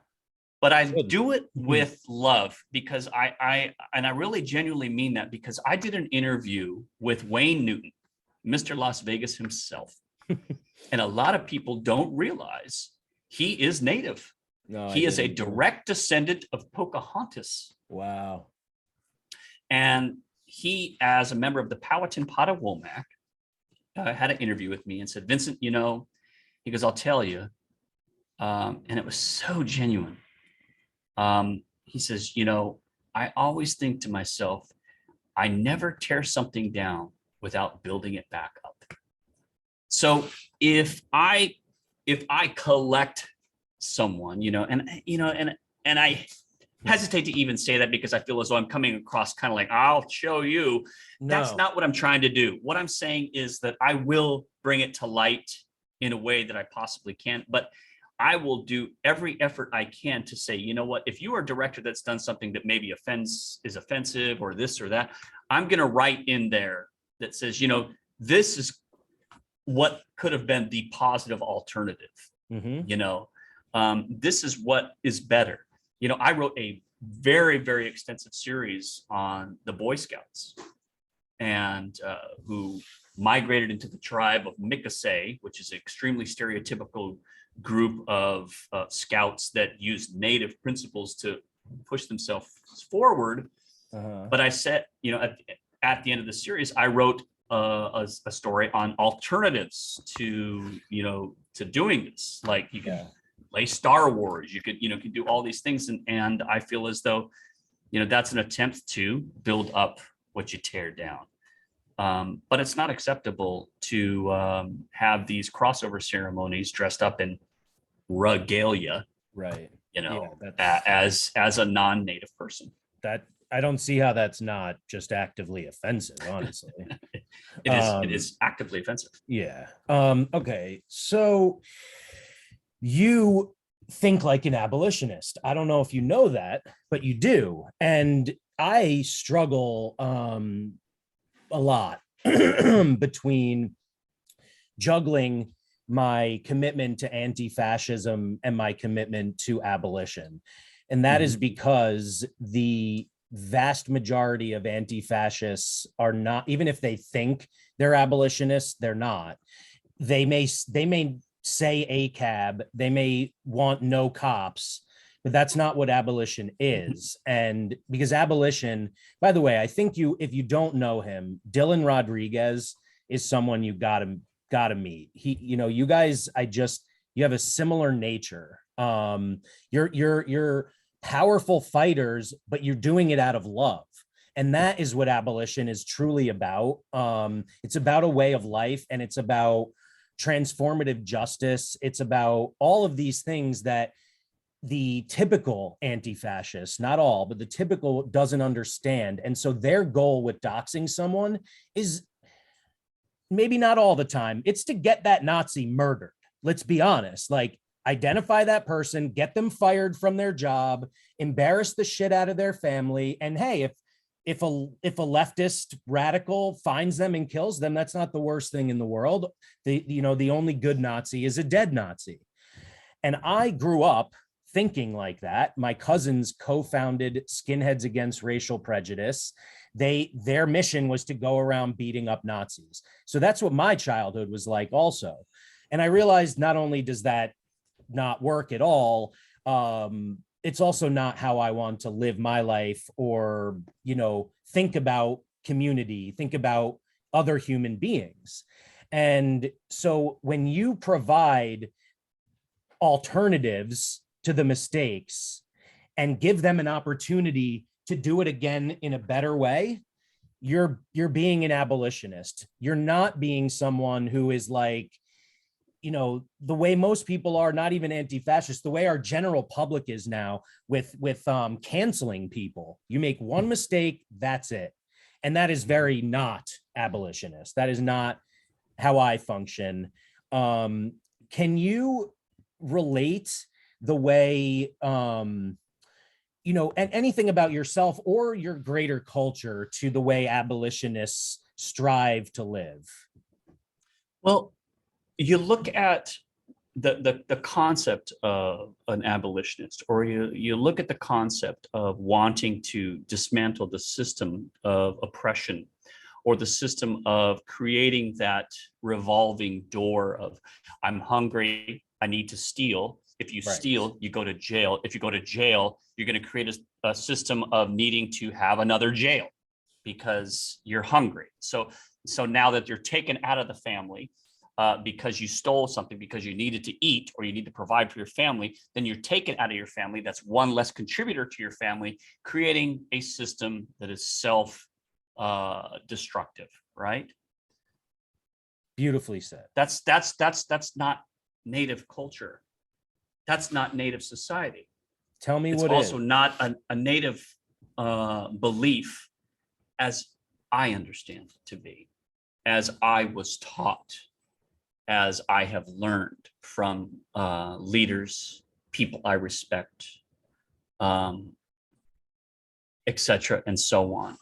But I do it with love because I really genuinely mean that, because I did an interview with Wayne Newton, Mr. Las Vegas himself. And a lot of people don't realize he is Native. No, he is a direct descendant of Pocahontas. Wow. And he, as a member of the Powhatan Potawatomi, had an interview with me and said, Vincent, he goes, I'll tell you. And it was so genuine. He says, I always think to myself, I never tear something down without building it back up. So if I collect someone, and I hesitate to even say that because I feel as though I'm coming across kind of like, I'll show you. No. That's not what I'm trying to do. What I'm saying is that I will bring it to light in a way that I possibly can, but I will do every effort I can to say, if you are a director that's done something that maybe is offensive or this or that, I'm going to write in there that says, this is what could have been the positive alternative. Mm-hmm. This is what is better. I wrote a very, very extensive series on the Boy Scouts and who migrated into the tribe of Mickasay, which is an extremely stereotypical group of scouts that use Native principles to push themselves forward. But I said, at the end of the series, I wrote a story on alternatives to, to doing this. Like you can play Star Wars, you could do all these things. And I feel as though, that's an attempt to build up what you tear down. But it's not acceptable to have these crossover ceremonies dressed up in regalia, right? As a non-native person. That I don't see how that's not just actively offensive, honestly. It is actively offensive. Yeah. Okay. So you think like an abolitionist. I don't know if you know that, but you do. And I struggle a lot between juggling my commitment to anti-fascism and my commitment to abolition. And that is because the vast majority of anti-fascists are not, even if they think they're abolitionists, they're not. They may say ACAB, they may want no cops, but that's not what abolition is. And because abolition, by the way, I think if you don't know him, Dylan Rodriguez is someone you gotta meet. He, you guys, you have a similar nature. You're powerful fighters, but you're doing it out of love. And that is what abolition is truly about. It's about a way of life, and it's about transformative justice. It's about all of these things that the typical anti-fascist, not all, but the typical doesn't understand. And so their goal with doxing someone is, maybe not all the time, it's to get that Nazi murdered. Let's be honest. Like, identify that person, get them fired from their job, embarrass the shit out of their family. And hey, if a leftist radical finds them and kills them, that's not the worst thing in the world. The only good Nazi is a dead Nazi. And I grew up thinking like that. My cousins co-founded Skinheads Against Racial Prejudice. Their mission was to go around beating up Nazis. So that's what my childhood was like also. And I realized not only does that not work at all, it's also not how I want to live my life, or, think about community, think about other human beings. And so when you provide alternatives to the mistakes and give them an opportunity to do it again in a better way, you're being an abolitionist. You're not being someone who is like, the way most people are, not even anti-fascist, the way our general public is now with canceling people. You make one mistake, that's it. And that is very not abolitionist. That is not how I function. Can you relate the way, and anything about yourself or your greater culture to the way abolitionists strive to live? Well, you look at the concept of an abolitionist, or you look at the concept of wanting to dismantle the system of oppression, or the system of creating that revolving door of, I'm hungry, I need to steal. If you steal, you go to jail. If you go to jail, you're going to create a system of needing to have another jail because you're hungry. So now that you're taken out of the family, because you stole something, because you needed to eat or you need to provide for your family, then you're taken out of your family. That's one less contributor to your family, creating a system that is self-destructive, right? Beautifully said. That's not native culture. That's not native society. Tell me it's what also is. Not a native belief, as I understand it to be, as I was taught, as I have learned from leaders, people I respect, etc., and so on.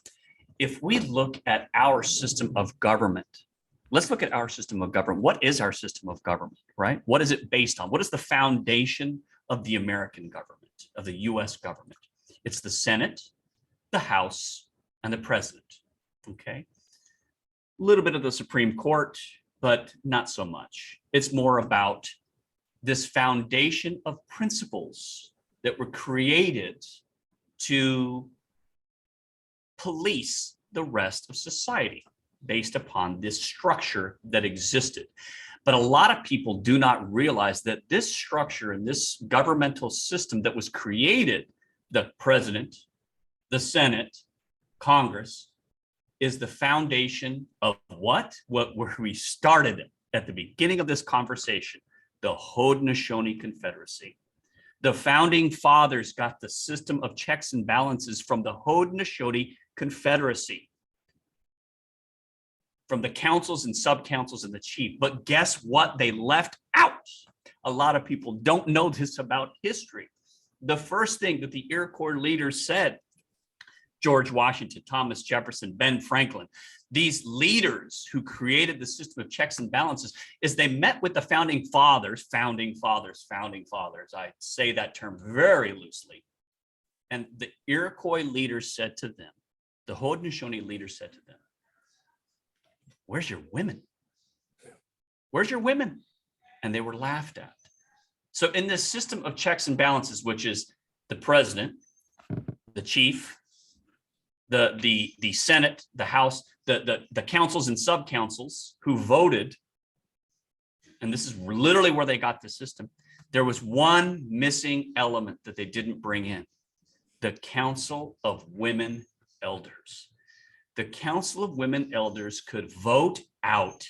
If we look at our system of government, let's look at our system of government. What is our system of government, right? What is it based on? What is the foundation of the American government, of the US government? It's the Senate, the House, and the President, okay? A little bit of the Supreme Court, but not so much. It's more about this foundation of principles that were created to police the rest of society based upon this structure that existed. But a lot of people do not realize that this structure and this governmental system that was created, the president, the Senate, Congress, is the foundation of what where we started at the beginning of this conversation, the Haudenosaunee Confederacy. The founding fathers got the system of checks and balances from the Haudenosaunee Confederacy, from the councils and sub-councils and the chief. But guess what? They left out. A lot of people don't know this about history. The first thing that the Iroquois leaders said, George Washington, Thomas Jefferson, Ben Franklin, these leaders who created the system of checks and balances, is they met with the founding fathers. I say that term very loosely. And the Iroquois leaders said to them, the Haudenosaunee leaders said to them, "Where's your women? Where's your women?" And they were laughed at. So in this system of checks and balances, which is the president, the chief, the Senate, the House, the councils and sub-councils who voted, and this is literally where they got the system, there was one missing element that they didn't bring in: the Council of Women Elders. The Council of Women Elders could vote out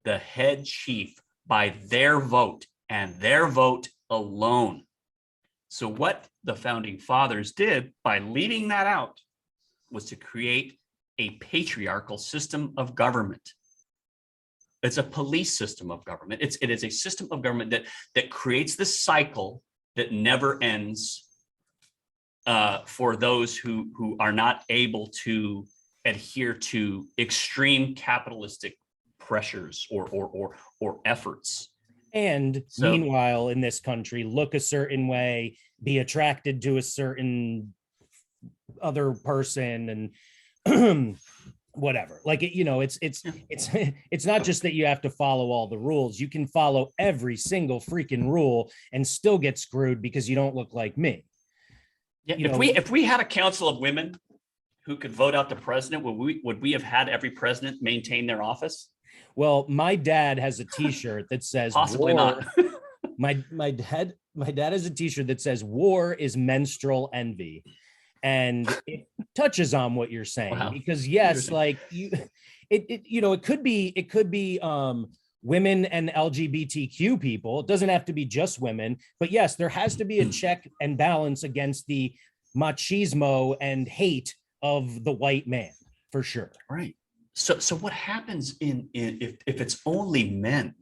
the head chief by their vote and their vote alone. So what the founding fathers did by leaving that out was to create a patriarchal system of government. It's a police system of government. It is a system of government that creates this cycle that never ends for those who are not able to adhere to extreme capitalistic pressures or efforts. And so, meanwhile, in this country, look a certain way, be attracted to a certain other person, and whatever. Like, it's not just that you have to follow all the rules. You can follow every single freaking rule and still get screwed because you don't look like me. Yeah, if we had a council of women who could vote out the president, would we have had every president maintain their office? Well, my dad has a T-shirt that says possibly war. Not. my dad has a T-shirt that says "War is menstrual envy," and it touches on what you're saying. Wow. Because yes, like it could be women and LGBTQ people. It doesn't have to be just women, but yes, there has to be a check and balance against the machismo and hate of the white man, for sure. Right. So what happens if it's only men?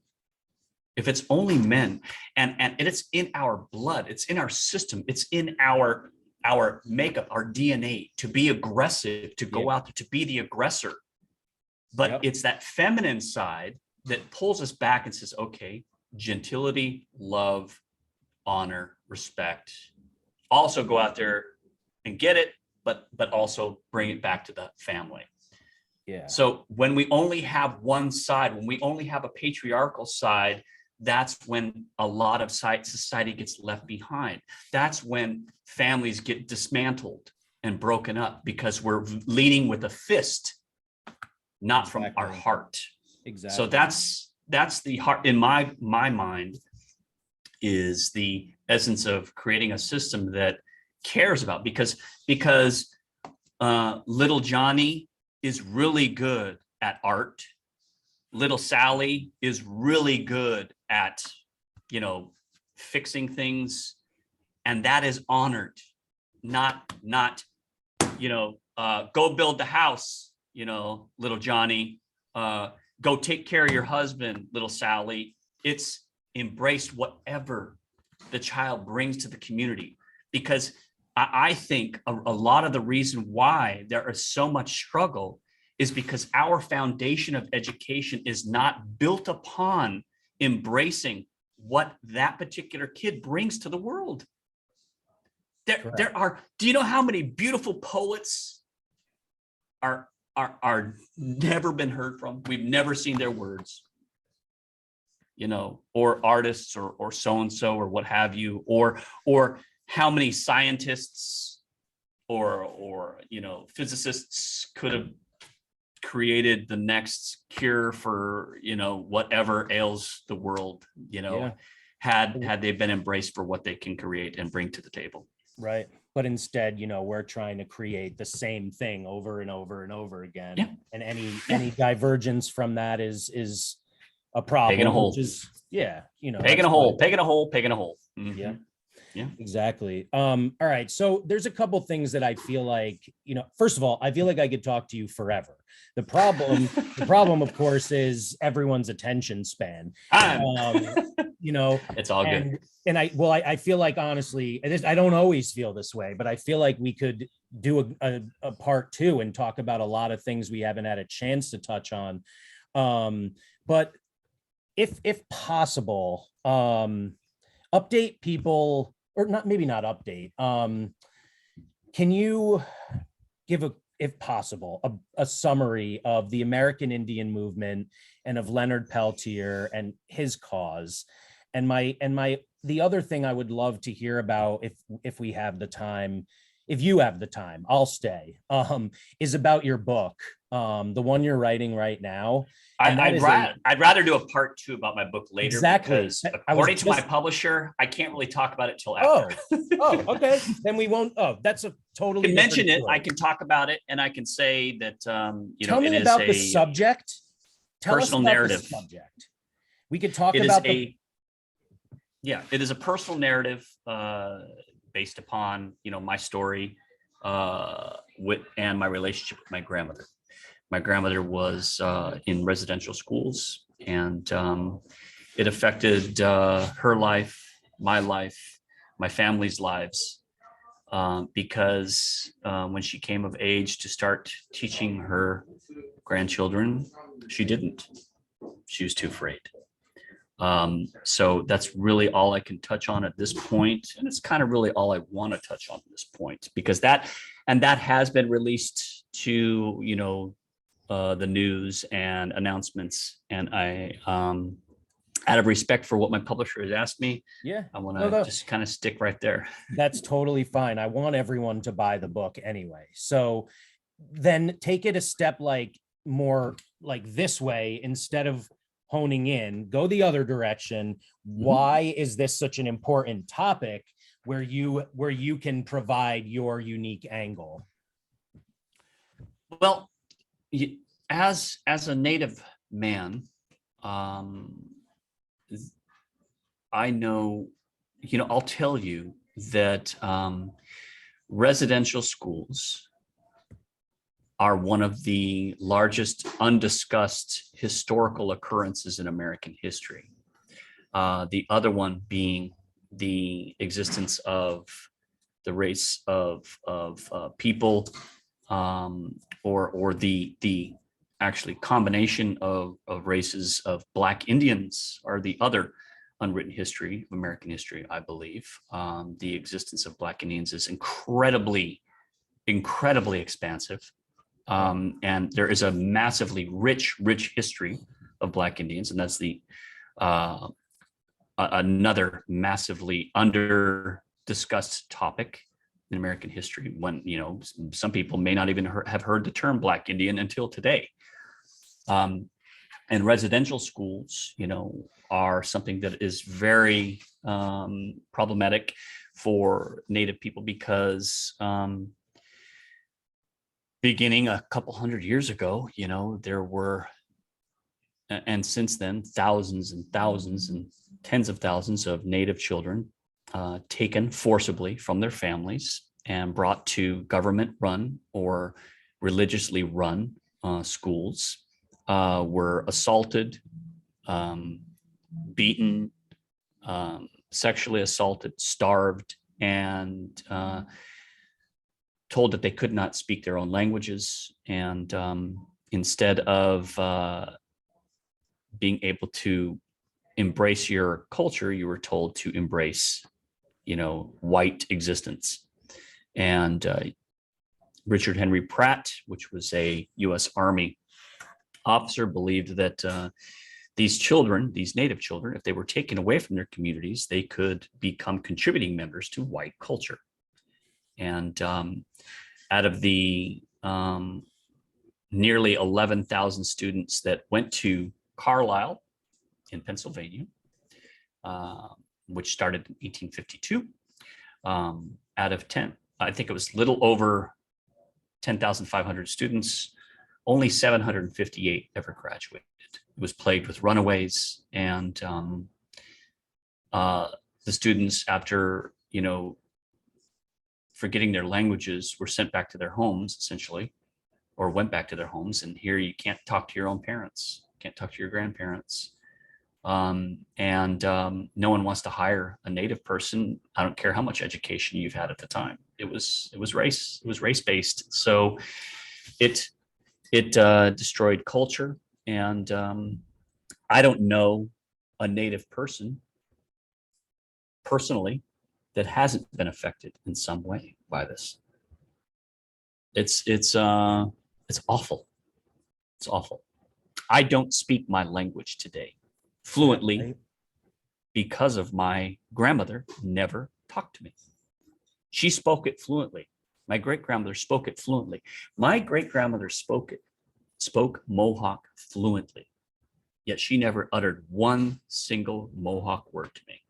If it's only men, and it's in our blood, it's in our system, it's in our makeup, our DNA to be aggressive, to go out there, to be the aggressor. But it's that feminine side that pulls us back and says, okay, gentility, love, honor, respect. Also go out there and get it, but also bring it back to the family. Yeah. So when we only have one side, when we only have a patriarchal side, that's when a lot of society gets left behind. That's when families get dismantled and broken up because we're leading with a fist, not from our heart. Exactly. So that's the heart in my mind, is the essence of creating a system that cares about, because little Johnny is really good at art. Little Sally is really good at, fixing things, and that is honored. Not go build the house, little Johnny. Go take care of your husband, little Sally. It's embrace whatever the child brings to the community, because I think a lot of the reason why there is so much struggle is because our foundation of education is not built upon embracing what that particular kid brings to the world. There are, do you know how many beautiful poets are never been heard from? We've never seen their words, or artists or so-and-so or what have you, or how many scientists or physicists could have created the next cure for whatever ails the world, Yeah. had they been embraced for what they can create and bring to the table. Right. But instead, we're trying to create the same thing over and over and over again. Yeah. And any divergence from that is a problem. Pegging a hole. Which is, yeah, Pegging a hole. Mm-hmm. Yeah. Yeah, exactly. All right. So there's a couple things that I feel like, first of all, I feel like I could talk to you forever. The problem, of course, is everyone's attention span. It's all good. And I feel like, honestly, I don't always feel this way, but I feel like we could do a part 2 and talk about a lot of things we haven't had a chance to touch on. But if possible, update people, or not, maybe not update. Can you give if possible, a summary of the American Indian movement and of Leonard Peltier and his cause? And the other thing I would love to hear about, if we have the time, if you have the time, I'll stay, is about your book, the one you're writing right now. I'd rather do a part 2 about my book later. Exactly. Because according to my publisher, I can't really talk about it till after. Okay. Then we won't. That's a totally. You can mention it. I can talk about it, and I can say that. Tell me about the subject. Tell us about narrative. The subject. We could talk about it is a personal narrative based upon my story and my relationship with my grandmother. My grandmother was in residential schools, and it affected her life, my family's lives, because when she came of age to start teaching her grandchildren, she didn't. She was too afraid. So that's really all I can touch on at this point, and it's kind of really all I want to touch on at this point, because that has been released to the news and announcements, and I out of respect for what my publisher has asked me, I want to just kind of stick right there. That's totally fine. I want everyone to buy the book anyway, so then take it a step more like this way. Instead of honing in, go the other direction. Why is this such an important topic where you can provide your unique angle? Well, as a Native man, I know, I'll tell you that residential schools are one of the largest undiscussed historical occurrences in American history. The other one being the existence of the race of people, or the actually combination of races of Black Indians are the other unwritten history of American history, I believe. The existence of Black Indians is incredibly expansive. And there is a massively rich history of Black Indians, and that's the another massively under discussed topic in American history, when some people may not even have heard the term Black Indian until today. And residential schools, are something that is very problematic for Native people, because beginning a couple hundred years ago, there were, and since then, thousands and thousands and tens of thousands of Native children taken forcibly from their families and brought to government-run or religiously run schools, were assaulted, beaten, sexually assaulted, starved, and told that they could not speak their own languages. And instead of being able to embrace your culture, you were told to embrace, white existence. And Richard Henry Pratt, which was a U.S. Army officer, believed that these children, these Native children, if they were taken away from their communities, they could become contributing members to white culture. And out of the nearly 11,000 students that went to Carlisle in Pennsylvania, which started in 1852, out of 10, I think it was little over 10,500 students, only 758 ever graduated. It was plagued with runaways, and the students, after, forgetting their languages, were sent back to their homes, essentially, or went back to their homes. And here you can't talk to your own parents, can't talk to your grandparents. No one wants to hire a native person. I don't care how much education you've had at the time. It was race based. So it destroyed culture. And I don't know a native person personally that hasn't been affected in some way by this. It's awful. It's awful. I don't speak my language today fluently because of my grandmother never talked to me. She spoke it fluently. My great-grandmother spoke it fluently. My great-grandmother spoke Mohawk fluently, yet she never uttered one single Mohawk word to me.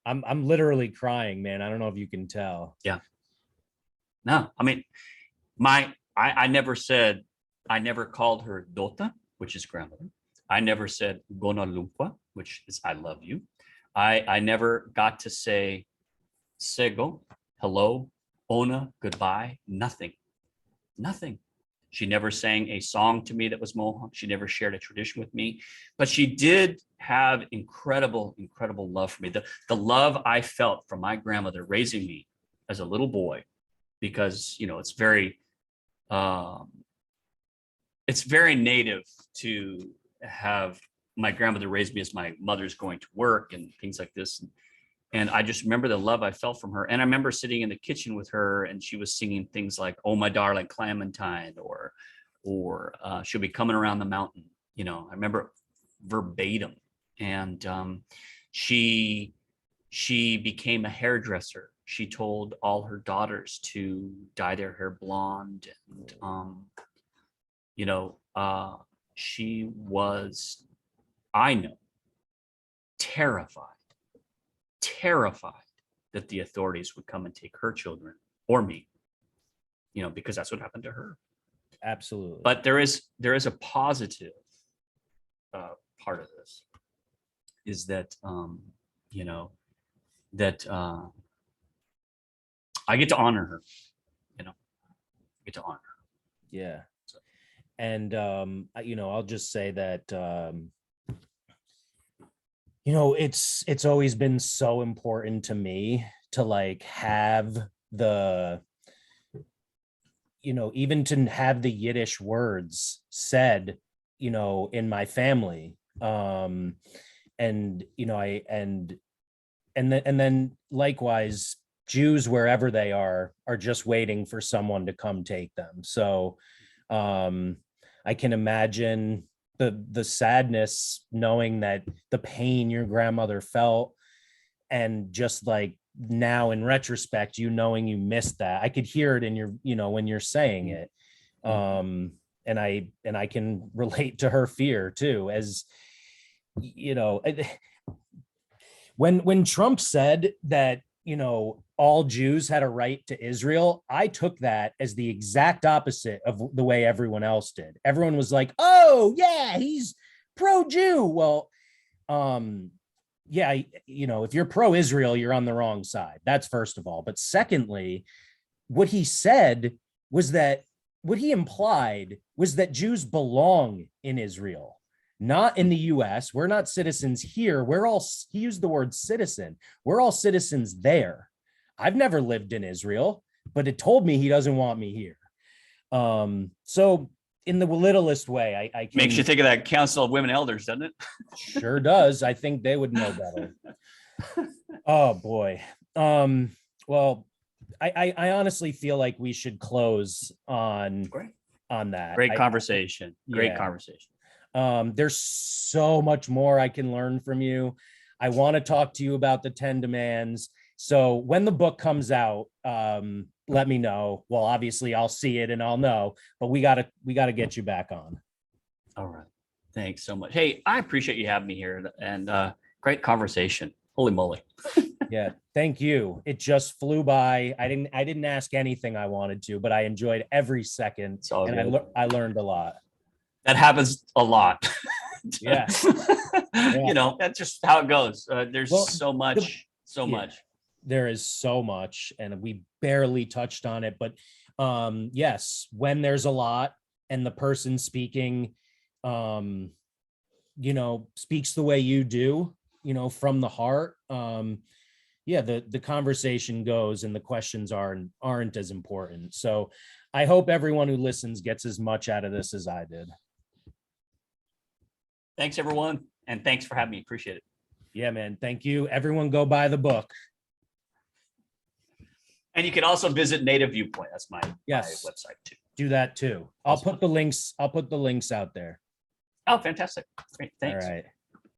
I'm literally crying, man. I don't know if you can tell. Yeah. No, I mean, I never called her Dota, which is grandmother. I never said Gona Lumpua, which is I love you. I never got to say Sego, hello, Ona, goodbye, nothing. She never sang a song to me that was Mohawk. She never shared a tradition with me, but she did have incredible love for me. The love I felt from my grandmother raising me as a little boy, because, it's very native to have my grandmother raise me as my mother's going to work and things like this. And I just remember the love I felt from her. And I remember sitting in the kitchen with her, and she was singing things like, "Oh, my darling Clementine," or "She'll be coming around the mountain." I remember verbatim. And she became a hairdresser. She told all her daughters to dye their hair blonde. And, she was, I know, terrified that the authorities would come and take her children or me, because that's what happened to her. Absolutely. But there is a positive part of this, is that, I get to honor her, Yeah. And, I'll just say that, it's always been so important to me to have the, even to have the Yiddish words said, in my family. And then likewise, Jews, wherever they are just waiting for someone to come take them. So I can imagine the sadness, knowing that the pain your grandmother felt, and just now in retrospect, knowing you missed that. I could hear it in your, when you're saying it. And I can relate to her fear too, as when Trump said that, all Jews had a right to Israel, I took that as the exact opposite of the way everyone else did. Everyone was like, "Oh yeah, he's pro-Jew." Well, yeah, if you're pro-Israel, you're on the wrong side. That's first of all. But secondly, what he said was that what he implied was that Jews belong in Israel, not in the US. We're not citizens here. He used the word citizen. We're all citizens there. I've never lived in Israel, but it told me he doesn't want me here. So in the littlest way, I can, makes you think of that Council of Women Elders, doesn't it? Sure does. I think they would know better. Oh boy. Well, I honestly feel like we should close on that. Great conversation. Great conversation. There's so much more I can learn from you. I want to talk to you about the 10 demands. So when the book comes out, let me know. Well, obviously I'll see it and I'll know, but we gotta get you back on. All right. Thanks so much. Hey, I appreciate you having me here, and great conversation. Holy moly. Yeah, thank you. It just flew by. I didn't ask anything I wanted to, but I enjoyed every second, and I learned a lot. That happens a lot. Yeah. You know, that's just how it goes. There's so much. There is so much, and we barely touched on it, but yes, when there's a lot and the person speaking, you know, speaks the way you do, you know, from the heart, yeah, the conversation goes and the questions aren't as important. So I hope everyone who listens gets as much out of this as I did. Thanks, everyone. And thanks for having me. Appreciate it. Yeah, man. Thank you. Everyone go buy the book. And you can also visit Native Viewpoint. That's my website too. Do that too. I'll put the links out there. Oh, fantastic. Great. Thanks. All right.